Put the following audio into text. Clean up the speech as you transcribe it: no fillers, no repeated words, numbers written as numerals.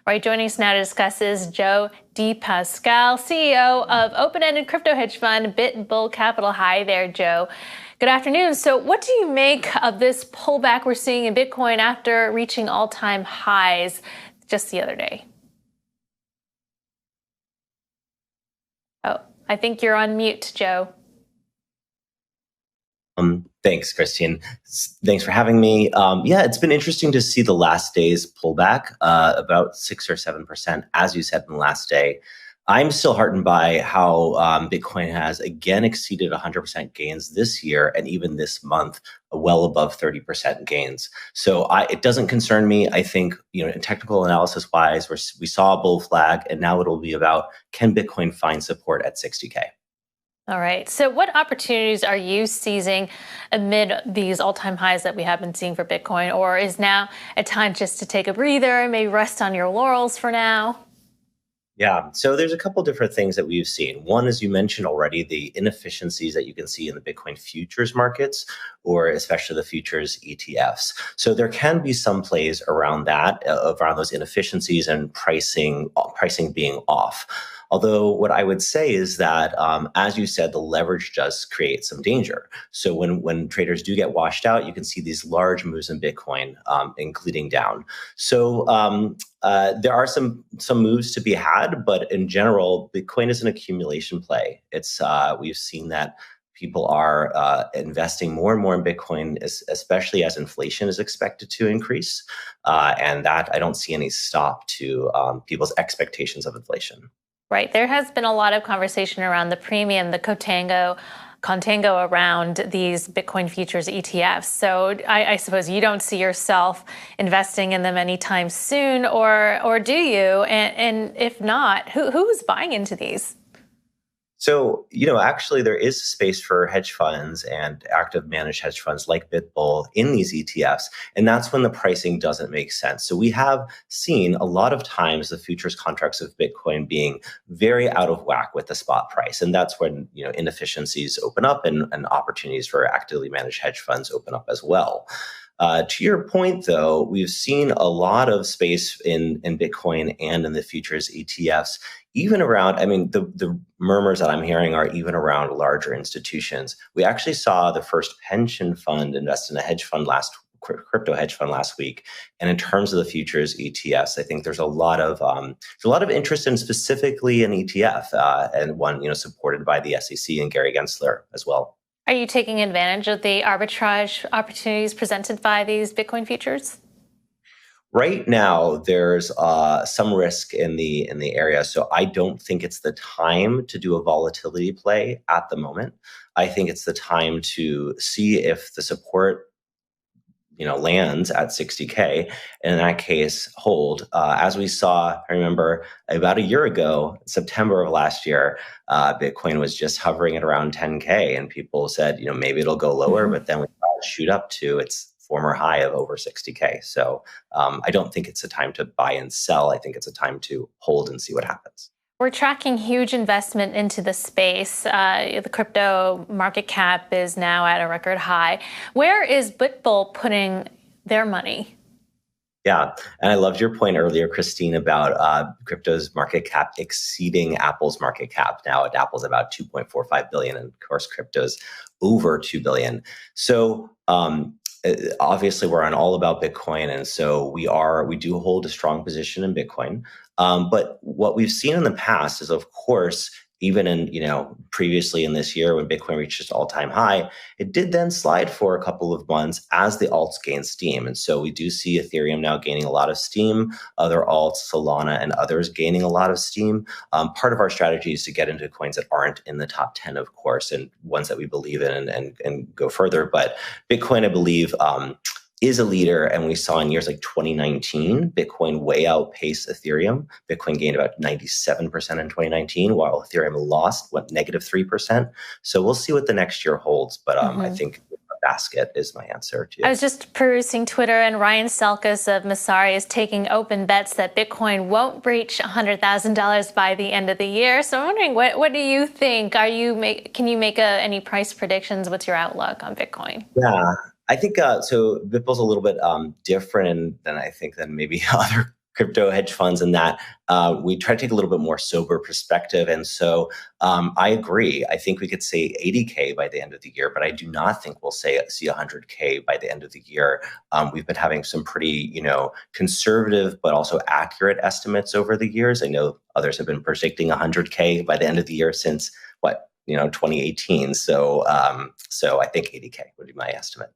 Right, joining us now to discuss is Joe DiPasquale, CEO of open-ended crypto hedge fund BitBull Capital. Hi there, Joe. Good afternoon. So what do you make of this pullback we're seeing in Bitcoin after reaching all-time highs just the other day? Oh, I think you're on mute, Joe. Thanks, Christine. Thanks for having me. Yeah, it's been interesting to see the last day's pullback, about 6 or 7%, as you said in the last day. I'm still heartened by how Bitcoin has again exceeded 100% gains this year, and even this month, well above 30% gains. So it doesn't concern me. I think, in technical analysis wise, we saw a bull flag, and now it'll be about, can Bitcoin find support at 60K? All right. So what opportunities are you seizing amid these all-time highs that we have been seeing for Bitcoin? Or is now a time just to take a breather and maybe rest on your laurels for now? Yeah, so there's a couple different things that we've seen. One, as you mentioned already, the inefficiencies that you can see in the Bitcoin futures markets, or especially the futures ETFs. So there can be some plays around that, around those inefficiencies and pricing being off. Although what I would say is that, as you said, the leverage does create some danger. So when traders do get washed out, you can see these large moves in Bitcoin, including down. So there are some moves to be had, but in general, Bitcoin is an accumulation play. It's we've seen that people are investing more and more in Bitcoin, especially as inflation is expected to increase, and that I don't see any stop to people's expectations of inflation. Right. There has been a lot of conversation around the premium, the contango around these Bitcoin futures ETFs. So I suppose you don't see yourself investing in them anytime soon, or do you? And if not, who's buying into these? So, actually there is space for hedge funds and active managed hedge funds like BitBull in these ETFs. And that's when the pricing doesn't make sense. So we have seen a lot of times the futures contracts of Bitcoin being very out of whack with the spot price. And that's when, inefficiencies open up and opportunities for actively managed hedge funds open up as well. To your point, though, we've seen a lot of space in Bitcoin and in the futures ETFs, even around, the murmurs that I'm hearing are even around larger institutions. We actually saw the first pension fund invest in a crypto hedge fund last week. And in terms of the futures ETFs, I think there's a lot of interest in specifically an ETF, and one, supported by the SEC and Gary Gensler as well. Are you taking advantage of the arbitrage opportunities presented by these Bitcoin futures? Right now, there's some risk in the area, so I don't think it's the time to do a volatility play at the moment. I think it's the time to see if the support lands at 60K, and in that case, hold. As we saw, I remember about a year ago, September of last year, Bitcoin was just hovering at around 10K, and people said, maybe it'll go lower, but then we saw it shoot up to its former high of over 60K. So I don't think it's a time to buy and sell. I think it's a time to hold and see what happens. We're tracking huge investment into the space. The crypto market cap is now at a record high. Where is BitBull putting their money? Yeah, and I loved your point earlier, Christine, about crypto's market cap exceeding Apple's market cap. Now Apple's about 2.45 billion, and of course, crypto's over 2 billion. So obviously, we're on all about Bitcoin, and so we do hold a strong position in Bitcoin. But what we've seen in the past is, of course, even in previously in this year when Bitcoin reached its all-time high, it did then slide for a couple of months as the alts gained steam. And so we do see Ethereum now gaining a lot of steam, other alts, Solana, and others gaining a lot of steam. Part of our strategy is to get into coins that aren't in the top 10, of course, and ones that we believe in and go further. But Bitcoin, I believe, is a leader, and we saw in years like 2019, Bitcoin way outpaced Ethereum. Bitcoin gained about 97% in 2019, while Ethereum lost, negative 3%. So we'll see what the next year holds, but I think a basket is my answer to you. I was just perusing Twitter, and Ryan Selkis of Masari is taking open bets that Bitcoin won't breach $100,000 by the end of the year. So I'm wondering, what do you think? Can you make any price predictions? What's your outlook on Bitcoin? Yeah. I think so. BitBull's a little bit different than maybe other crypto hedge funds and that, we try to take a little bit more sober perspective. And so I agree. I think we could say 80K by the end of the year, but I do not think we'll see 100K by the end of the year. We've been having some pretty, conservative but also accurate estimates over the years. I know others have been predicting 100K by the end of the year since 2018. So I think 80K would be my estimate.